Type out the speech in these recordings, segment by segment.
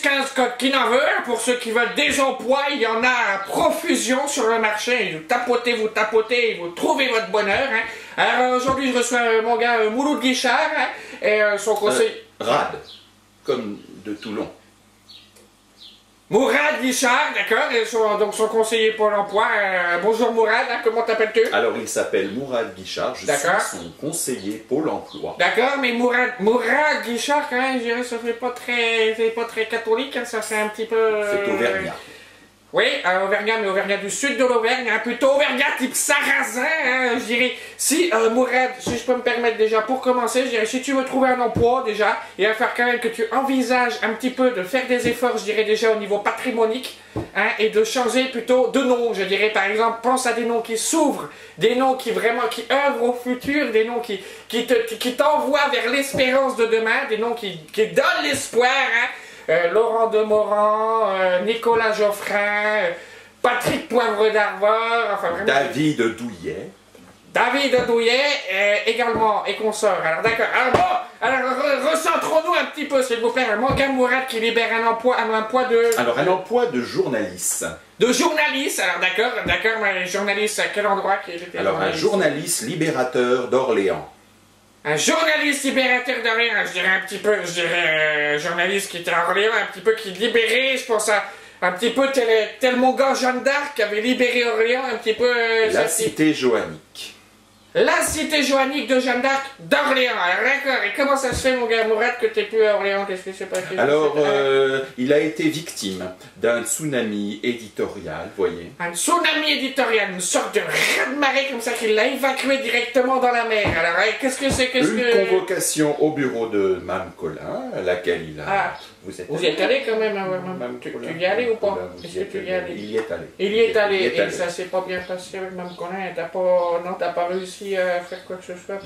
10-15 codes qui n'en veulent. Pour ceux qui veulent des emplois, il y en a à profusion sur le marché. Vous tapotez, vous trouvez votre bonheur. Hein. Alors aujourd'hui, je reçois mon gars Mouloud Guichard hein, et son conseil... Rad, comme de Toulon. Mourad Guichard, d'accord, et donc son conseiller Pôle emploi. Bonjour Mourad, hein, comment t'appelles-tu? Alors il s'appelle Mourad Guichard, je suis son conseiller Pôle emploi. D'accord, mais Mourad Guichard, quand même, je dirais, ça fait pas très catholique, hein, ça fait un petit peu... C'est Auvergnat. Oui, Auvergnat, mais Auvergnat du sud de l'Auvergne, hein, plutôt Auvergnat type Sarrazin, hein, je dirais. Si, Mourad, si je peux me permettre déjà, pour commencer, je dirais, si tu veux trouver un emploi, déjà, il va falloir quand même que tu envisages un petit peu de faire des efforts, je dirais déjà au niveau patrimonique, hein, et de changer plutôt de nom, je dirais, par exemple, pense à des noms qui s'ouvrent, des noms qui vraiment, qui œuvrent au futur, des noms qui t'envoient vers l'espérance de demain, des noms qui donnent l'espoir, hein. Laurent Demorand, Nicolas Geoffrin, Patrick Poivre d'Arvor, enfin vraiment... David Douillet. David Douillet également, et consort. Alors d'accord, alors recentrons-nous un petit peu s'il vous plaît. Morgan Mourad qui libère un emploi de... Alors un emploi de journaliste. De journaliste, alors d'accord, mais journaliste à quel endroit qu'il était? Alors un journaliste libérateur d'Orléans. Un journaliste libérateur d'Orléans, je dirais journaliste qui était à Orléans, un petit peu qui libérait, je pense à un petit peu tel mon gars Jeanne d'Arc qui avait libéré Orléans, un petit peu... La cité joannique. La cité joannique de Jeanne d'Arc d'Orléans, alors d'accord, et comment ça se fait mon gars Mourad que t'es plus à Orléans, qu'est-ce qui s'est passé? Alors, il a été victime d'un tsunami éditorial, voyez. Un tsunami éditorial, une sorte de raz-de-marée comme ça qui l'a évacué directement dans la mer. Alors, qu'est-ce que c'est Une convocation au bureau de Mme Collin, à laquelle il a... Ah, vous y êtes allé quand même, hein, tu y es allé ou pas? Est-ce que tu y es allé? Il y est allé. Il y est allé, et ça s'est pas bien passé avec Mme Collin, t'as pas réussi à faire quoi que ce soit?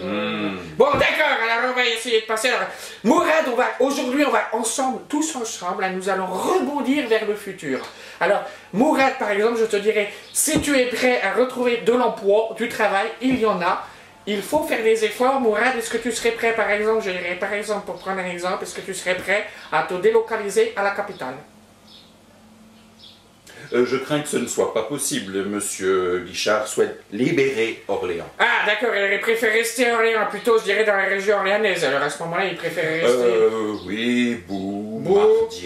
Bon, d'accord, alors on va essayer de passer. Alors, Mourad, aujourd'hui, on va ensemble, tous ensemble, nous allons rebondir vers le futur. Alors, Mourad, par exemple, je te dirais, si tu es prêt à retrouver de l'emploi, du travail, il y en a. Il faut faire des efforts. Mourad, est-ce que tu serais prêt, par exemple, je dirais, par exemple, pour prendre un exemple, est-ce que tu serais prêt à te délocaliser à la capitale? Je crains que ce ne soit pas possible. Monsieur Guichard souhaite libérer Orléans. Ah, d'accord, il préfère rester à Orléans, plutôt, je dirais, dans la région orléanaise. Alors, à ce moment-là, il préfère rester... oui, Boue,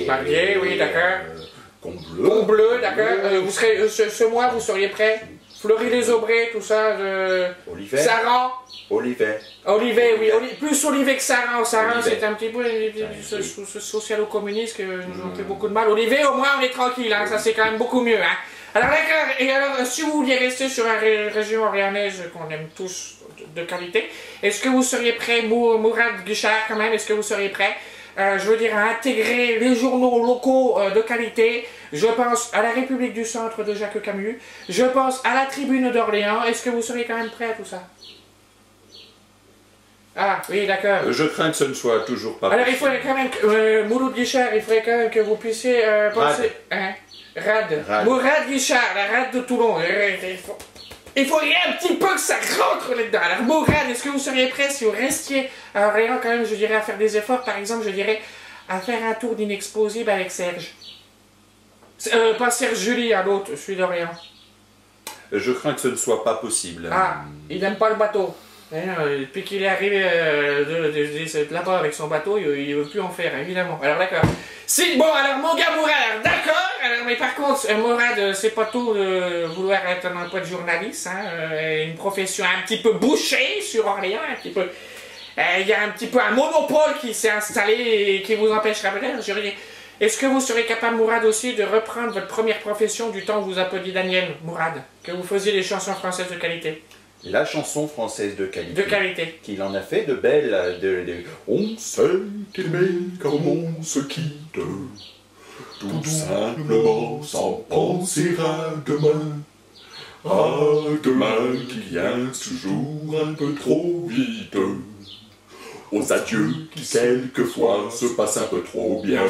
Mardier, oui, d'accord. Combleul. Combleul, d'accord. Vous serez, ce mois, vous seriez prêt? Fleury-les-Aubrais, tout ça, Olivet. Saran. Olivet. Olivet, oui, plus Olivet que Saran. Saran, c'est un petit peu social-communiste qui nous ont fait beaucoup de mal. Olivet, au moins, on est tranquille, hein, ça c'est quand même beaucoup mieux. Hein. Alors d'accord, et alors, si vous vouliez rester sur la région orléanaise qu'on aime tous de qualité, est-ce que vous seriez prêt, Mourad Guichard, quand même, est-ce que vous seriez prêt je veux dire, à intégrer les journaux locaux de qualité? Je pense à la République du Centre de Jacques Camus. Je pense à la Tribune d'Orléans. Est-ce que vous seriez quand même prêt à tout ça? Ah, oui, d'accord. Je crains que ce ne soit toujours pas alors, possible. Il faudrait quand même, Mouloud Guichard, il faudrait quand même que vous puissiez penser... Rad. Mourad Guichard, la rade de Toulon. Il faudrait un petit peu que ça rentre là-dedans. Alors, Mourad, est-ce que vous seriez prêt, si vous restiez à Orléans, quand même, je dirais, à faire des efforts, par exemple, je dirais, à faire un tour d'Inexplosible avec Serge? Pas Serge Julie, l'autre, celui d'Orléans. Je crains que ce ne soit pas possible. Ah, il n'aime pas le bateau. Depuis qu'il est arrivé là-bas avec son bateau, il ne veut plus en faire, évidemment. Alors d'accord. Si, bon, alors mon gars Mourad, d'accord. Alors, mais par contre, Mourad, c'est pas tout de vouloir être un emploi de journaliste. Hein, une profession un petit peu bouchée sur Orléans, un petit peu. Il y a un petit peu un monopole qui s'est installé et qui vous empêchera peut-être. Est-ce que vous serez capable, Mourad, aussi de reprendre votre première profession du temps où vous appeliez Daniel, Mourad, que vous faisiez des chansons françaises de qualité? La chanson française de qualité. De qualité. Qu'il en a fait de belles... On s'est aimé comme on se quitte, tout simplement sans penser à demain. À demain qui vient toujours un peu trop vite. Aux adieux qui quelquefois se passent un peu trop bien.